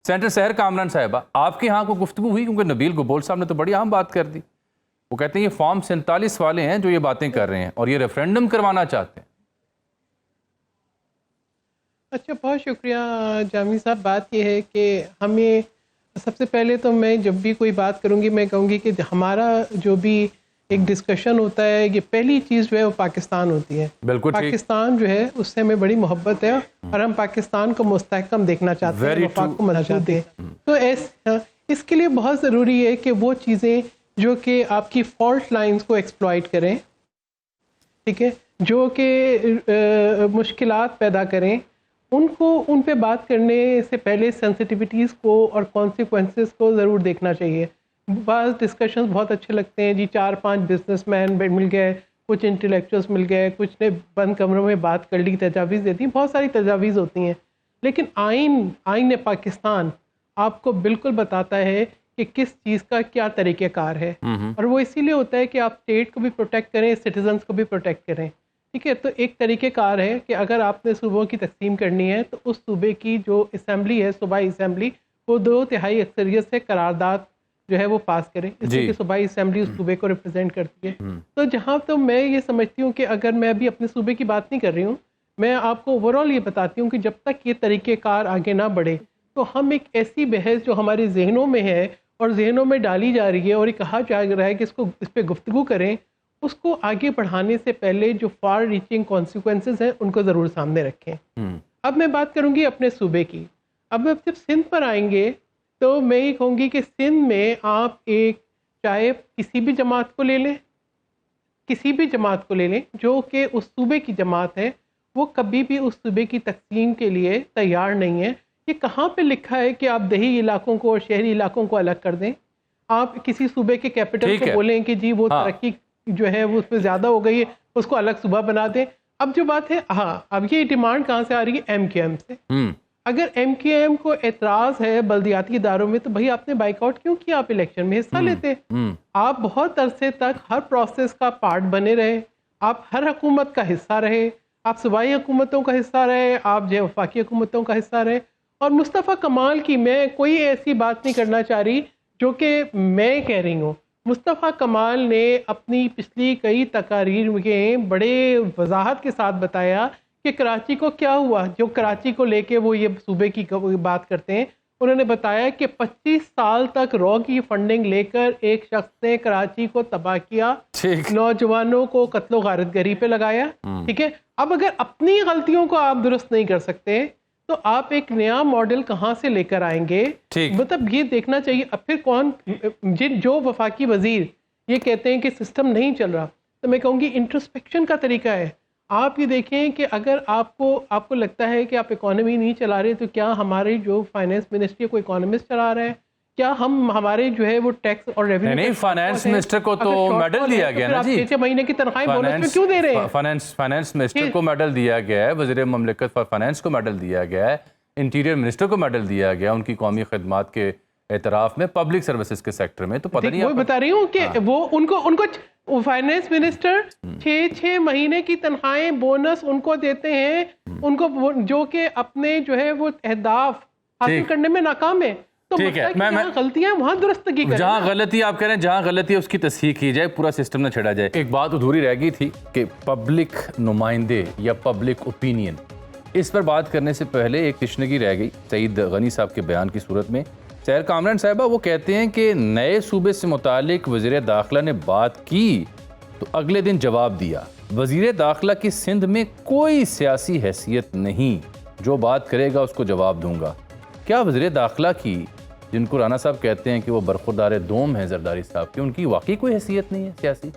Centre سحر کامران صاحبہ، آپ کے ہاں کو گفتگو ہوئی؟ کیونکہ نبیل گبول صاحب نے تو بڑی اہم بات کر دی. وہ کہتے ہیں یہ فارم 47 والے ہیں جو یہ باتیں کر رہے ہیں اور یہ ریفرینڈم کروانا چاہتے ہیں. اچھا، بہت شکریہ جامی صاحب. بات یہ ہے کہ ہمیں سب سے پہلے تو میں جب بھی کوئی بات کروں گی میں کہوں گی کہ ہمارا جو بھی ایک ڈسکشن ہوتا ہے، یہ پہلی چیز جو ہے وہ پاکستان ہوتی ہے. بالکل پاکستان جو ہے اس سے ہمیں بڑی محبت ہے اور ہم پاکستان کو مستحکم دیکھنا چاہتے ہیں، وفاق کو مزید چاہتے ہیں. تو اس کے لیے بہت ضروری ہے کہ وہ چیزیں جو کہ آپ کی فالٹ لائنز کو ایکسپلائٹ کریں، ٹھیک ہے، جو کہ مشکلات پیدا کریں، ان پہ بات کرنے سے پہلے سینسٹیوٹیز کو اور کانسیکوینسز کو ضرور دیکھنا چاہیے. بعض ڈسکشنز بہت اچھے لگتے ہیں جی، 4-5 بزنس مین مل گئے، کچھ انٹلیکچوئلس مل گئے، کچھ نے بند کمروں میں بات کر لی، تجاویز دیتی ہیں، بہت ساری تجاویز ہوتی ہیں. لیکن آئین پاکستان آپ کو بالکل بتاتا ہے کہ کس چیز کا کیا طریقہ کار ہے، اور وہ اسی لیے ہوتا ہے کہ آپ اسٹیٹ کو بھی پروٹیکٹ کریں، سٹیزنس کو بھی پروٹیکٹ کریں. ٹھیک ہے، تو ایک طریقہ کار ہے کہ اگر آپ نے صوبوں کی تقسیم کرنی ہے تو اس صوبے کی جو اسمبلی ہے، صوبائی اسمبلی، وہ 2/3 اکثریت سے قرارداد جو ہے وہ پاس کرے، اس لیے کہ صوبائی اسمبلی اس صوبے کو ریپرزینٹ کرتی ہے. تو جہاں تو میں یہ سمجھتی ہوں کہ اگر میں ابھی اپنے صوبے کی بات نہیں کر رہی ہوں، میں آپ کو اوور آل یہ بتاتی ہوں کہ جب تک یہ طریقہ کار آگے نہ بڑھے تو ہم ایک ایسی بحث جو ہمارے ذہنوں میں ہے اور ذہنوں میں ڈالی جا رہی ہے اور یہ کہا جا رہا ہے کہ اس پہ گفتگو کریں، اس کو آگے بڑھانے سے پہلے جو فار ریچنگ کانسیکوینسز ہیں ان کو ضرور سامنے رکھیں. اب میں بات کروں گی اپنے صوبے کی. اب جب سندھ پر آئیں گے تو میں یہ کہوں گی کہ سندھ میں آپ چاہے کسی بھی جماعت کو لے لیں، کسی بھی جماعت کو لے لیں جو کہ اس صوبے کی جماعت ہے، وہ کبھی بھی اس صوبے کی تقسیم کے لیے تیار نہیں ہے. یہ کہاں پہ لکھا ہے کہ آپ دیہی علاقوں کو اور شہری علاقوں کو الگ کر دیں؟ آپ کسی صوبے کے کیپٹل کو بولیں کہ جی وہ ترقی جو ہے وہ اس پہ زیادہ ہو گئی ہے، اس کو الگ صوبہ بنا دیں. اب جو بات ہے، اب یہ ڈیمانڈ کہاں سے آ رہی ہے؟ MQM سے. اگر MQM کو اعتراض ہے بلدیاتی اداروں میں تو بھائی آپ نے بائیک آؤٹ کیوں کیا؟ آپ الیکشن میں حصہ لیتے. آپ بہت عرصے تک ہر پروسیس کا پارٹ بنے رہے، آپ ہر حکومت کا حصہ رہے، آپ صوبائی حکومتوں کا حصہ رہے، آپ جو وفاقی حکومتوں کا حصہ رہے. اور مصطفیٰ کمال کی میں کوئی ایسی بات نہیں کرنا چاہ رہی جو کہ میں کہہ رہی ہوں. مصطفیٰ کمال نے اپنی پچھلی کئی تقاریر میں بڑے وضاحت کے ساتھ بتایا کہ کراچی کو کیا ہوا. جو کراچی کو لے کے وہ یہ صوبے کی بات کرتے ہیں، انہوں نے بتایا کہ 25 سال تک رو کی فنڈنگ لے کر ایک شخص نے کراچی کو تباہ کیا، نوجوانوں کو قتل و غارت گری پہ لگایا. ٹھیک ہے، اب اگر اپنی غلطیوں کو آپ درست نہیں کر سکتے تو آپ ایک نیا ماڈل کہاں سے لے کر آئیں گے؟ مطلب یہ دیکھنا چاہیے. اب پھر جو وفاقی وزیر یہ کہتے ہیں کہ سسٹم نہیں چل رہا، تو میں کہوں گی انٹرسپیکشن کا طریقہ ہے. آپ یہ دیکھیں کہ اگر آپ کو لگتا ہے کہ آپ اکانومی نہیں چلا رہے تو کیا ہماری جو فائنانس منسٹری کو اکانومسٹ چلا رہا ہے؟ کیا ہمارے جو ہے وہ ٹیکس اور ریونیو نہیں، فائنانس منسٹر کو تو میڈل دیا گیا نا جی. 6 مہینے کی تنخواہیں بونس میں کیوں دے رہے ہیں؟ فائنانس منسٹر کو میڈل دیا گیا ہے، وزیر مملکت فار فائنانس کو میڈل دیا گیا ہے، انٹیریئر منسٹر کو میڈل دیا گیا ان کی قومی خدمات کے اعتراف میں، پبلک سروسز کے سیکٹر میں. تو پتہ نہیں، وہ بتا رہی ہوں کہ وہ ان کو فائنانس منسٹر 6 مہینے کی تنخواہیں بونس ان کو دیتے ہیں، ان کو جو کہ اپنے جو ہے وہ اہداف حاصل کرنے میں ناکام ہے. تو جہاں غلطیاں وہاں درستگی کریں. جہاں غلطی آپ کہہ رہے ہیں، جہاں غلطی ہے اس کی تصحیح کی جائے، پورا سسٹم نہ چھڑا جائے. ایک بات ادھوری رہ گئی تھی کہ پبلک نمائندے یا پبلک اوپینین، اس پر بات کرنے سے پہلے ایک تشنگی رہ گئی سعید غنی صاحب کے بیان کی صورت میں. سحر کامران صاحبہ وہ کہتے ہیں کہ نئے صوبے سے متعلق وزیر داخلہ نے بات کی تو اگلے دن جواب دیا. وزیر داخلہ کی سندھ میں کوئی سیاسی حیثیت نہیں، جو بات کرے گا اس کو جواب دوں گا. کیا وزیر داخلہ کی، جن کو رانا صاحب کہتے ہیں کہ وہ برخوردار دوم ہیں زرداری صاحب کی، ان کی واقعی کوئی حیثیت نہیں ہے سیاسی؟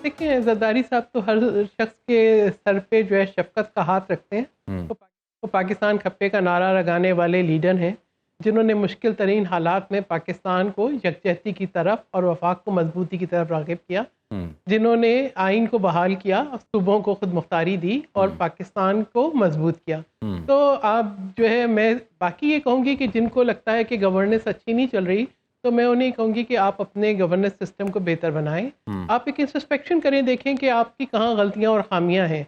دیکھیں، زرداری صاحب تو ہر شخص کے سر پہ جو ہے شفقت کا ہاتھ رکھتے ہیں. وہ پاکستان کھپے کا نعرہ لگانے والے لیڈر ہیں جنہوں نے مشکل ترین حالات میں پاکستان کو یکجہتی کی طرف اور وفاق کو مضبوطی کی طرف راغب کیا، جنہوں نے آئین کو بحال کیا، صوبوں کو خود مختاری دی اور پاکستان کو مضبوط کیا. تو آپ جو ہے، میں باقی یہ کہوں گی کہ جن کو لگتا ہے کہ گورننس اچھی نہیں چل رہی تو میں انہیں کہوں گی کہ آپ اپنے گورننس سسٹم کو بہتر بنائیں. آپ ایک انسپیکشن کریں, دیکھیں کہ آپ کی کہاں غلطیاں اور خامیاں ہیں.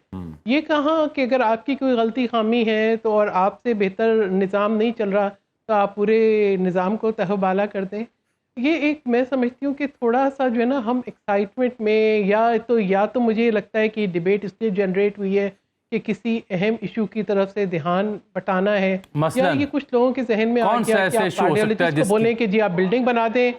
یہ کہاں کہ اگر آپ کی کوئی غلطی خامی ہے تو اور آپ سے بہتر نظام نہیں چل رہا تو آپ پورے نظام کو تہوبالا کر دیں. یہ ایک میں سمجھتی ہوں کہ تھوڑا سا جو ہے نا ہم ایکسائٹمنٹ میں یا تو مجھے لگتا ہے کہ ڈیبیٹ اس لیے جنریٹ ہوئی ہے کہ کسی اہم ایشو کی طرف سے دھیان بٹانا ہے, یا یہ کچھ لوگوں کے ذہن میں آ گیا کہ آپ کارڈیولوجسٹ کو بولیں کہ جی آپ بلڈنگ بنا دیں,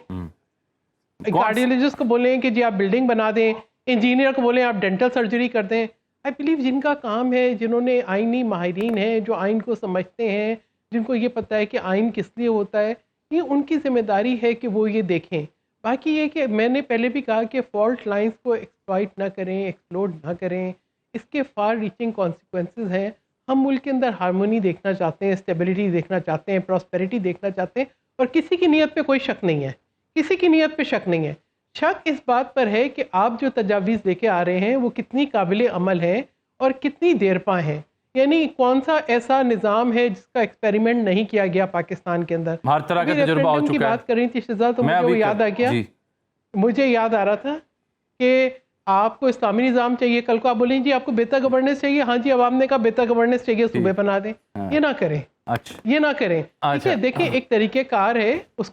کارڈیولوجسٹ کو بولیں کہ جی آپ بلڈنگ بنا دیں, انجینئر کو بولیں آپ ڈینٹل سرجری کر دیں. آئی بلیو جن کا کام ہے, جنہوں نے آئینی ماہرین ہیں, جو آئین کو سمجھتے ہیں, جن کو یہ پتہ ہے کہ آئین کس لیے ہوتا ہے, یہ ان کی ذمہ داری ہے کہ وہ یہ دیکھیں. باقی یہ کہ میں نے پہلے بھی کہا کہ فالٹ لائنز کو ایکسپلائٹ نہ کریں, ایکسپلوڈ نہ کریں, اس کے فار ریچنگ کانسیکوینسز ہیں. ہم ملک کے اندر ہارمونی دیکھنا چاہتے ہیں, اسٹیبلٹی دیکھنا چاہتے ہیں, پراسپیرٹی دیکھنا چاہتے ہیں, اور کسی کی نیت پہ کوئی شک نہیں ہے, کسی کی نیت پہ شک نہیں ہے. شک اس بات پر ہے کہ آپ جو تجاویز لے کے آ رہے ہیں وہ کتنی قابل عمل ہیں اور کتنی دیر پا ہیں. یعنی کون سا ایسا نظام ہے جس کا ایکسپیریمنٹ نہیں کیا گیا پاکستان کے اندر. ہر طرح کا تجربہ ہو چکا ہے. کی بات کر رہی تھی شہزاد, تو مجھے وہ یاد آ گیا, مجھے یاد آ رہا تھا کہ آپ کو اسلامی نظام چاہیے, کل کو آپ بولیں جی آپ کو بہتر گورننس چاہیے, ہاں جی عوام نے کہا بہتر گورننس چاہیے, صوبے بنا دیں. یہ نہ کریں, یہ نہ کریں. ٹھیک ہے, دیکھیں ایک طریقہ کار ہے, اس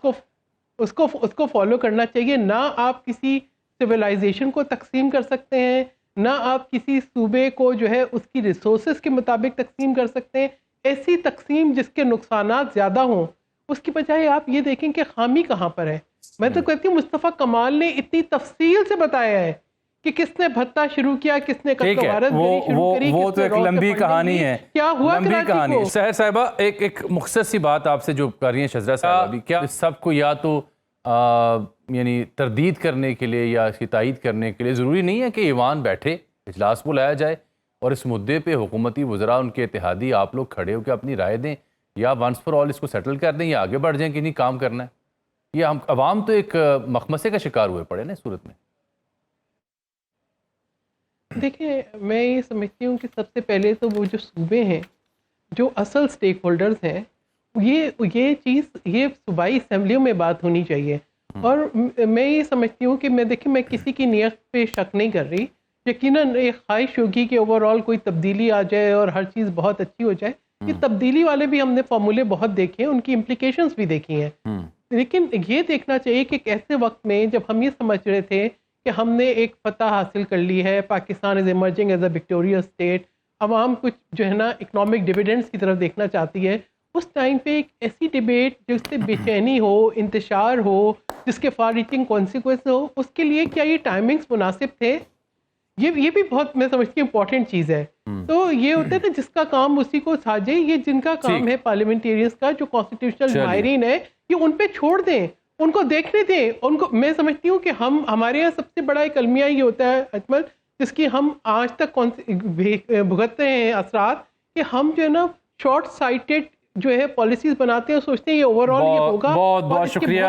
کو فالو کرنا چاہیے. نہ آپ کسی سویلائزیشن کو تقسیم کر سکتے ہیں, نہ آپ کسی صوبے کو جو ہے اس کی ریسورسز کے مطابق تقسیم کر سکتے ہیں. ایسی تقسیم جس کے نقصانات زیادہ ہوں, اس کی بجائے آپ یہ دیکھیں کہ خامی کہاں پر ہے. میں تو کہتی ہوں مصطفیٰ کمال نے اتنی تفصیل سے بتایا ہے کہ کس نے بھتہ شروع کیا, کس نے قتل و غارت گری شروع کری, وہ تو ایک لمبی کہانی ہے, کیا ہوا لمبی کہانی ہے. سحر صاحبہ ایک مختصر سی بات آپ سے جو کر رہی ہیں شذرا صاحبہ بھی, کیا سب کو یا تو یعنی تردید کرنے کے لیے یا اس کی تائید کرنے کے لیے ضروری نہیں ہے کہ ایوان بیٹھے, اجلاس بلایا جائے اور اس مدعے پہ حکومتی وزراء, ان کے اتحادی, آپ لوگ کھڑے ہو کے اپنی رائے دیں, یا ونس فار آل اس کو سیٹل کر دیں, یا آگے بڑھ جائیں کہ نہیں کام کرنا ہے. یہ ہم عوام تو ایک مخمسے کا شکار ہوئے پڑے نا اس صورت میں. دیکھیں میں یہ سمجھتی ہوں کہ سب سے پہلے تو وہ جو صوبے ہیں, جو اصل سٹیک ہولڈرز ہیں, یہ چیز یہ صوبائی اسمبلیوں میں بات ہونی چاہیے. اور میں یہ سمجھتی ہوں کہ میں کسی کی نیت پہ شک نہیں کر رہی. یقیناً ایک خواہش ہوگی کہ اوور آل کوئی تبدیلی آ جائے اور ہر چیز بہت اچھی ہو جائے. یہ تبدیلی والے بھی ہم نے فارمولے بہت دیکھے ہیں, ان کی امپلیکیشنز بھی دیکھی ہیں. لیکن یہ دیکھنا چاہیے کہ ایک ایسے وقت میں جب ہم یہ سمجھ رہے تھے کہ ہم نے ایک فتح حاصل کر لی ہے, Pakistan is emerging as a victorious state, عوام کچھ جو ہے نا اکنامک ڈیویڈنڈس کی طرف دیکھنا چاہتی ہے, اس ٹائم پہ ایک ایسی ڈیبیٹ جس سے بے چینی ہو, انتشار ہو, جس کے فار ریچنگ کانسیکوینس ہو, اس کے لیے کیا یہ ٹائمنگز مناسب تھے؟ یہ بھی بہت میں سمجھتی ہوں امپورٹنٹ چیز ہے. تو یہ ہوتا ہے نا جس کا کام اسی کو ساجے, یہ جن کا کام ہے پارلیمنٹیرینز کا, جو کانسٹیٹیوشنل ماہرین ہے, یہ ان پہ چھوڑ دیں, ان کو دیکھنے دیں. ان کو میں سمجھتی ہوں کہ ہمارے یہاں سب سے بڑا ایک المیہ یہ ہوتا ہے اجمل, جس کی ہم آج تک بھگتتے ہیں اثرات, کہ ہم جو ہے نا شارٹ سائٹڈ جو ہے پالیسیز بناتے ہیں, سوچتے ہیں یہ اوور آل یہ ہوگا. بہت شکریہ.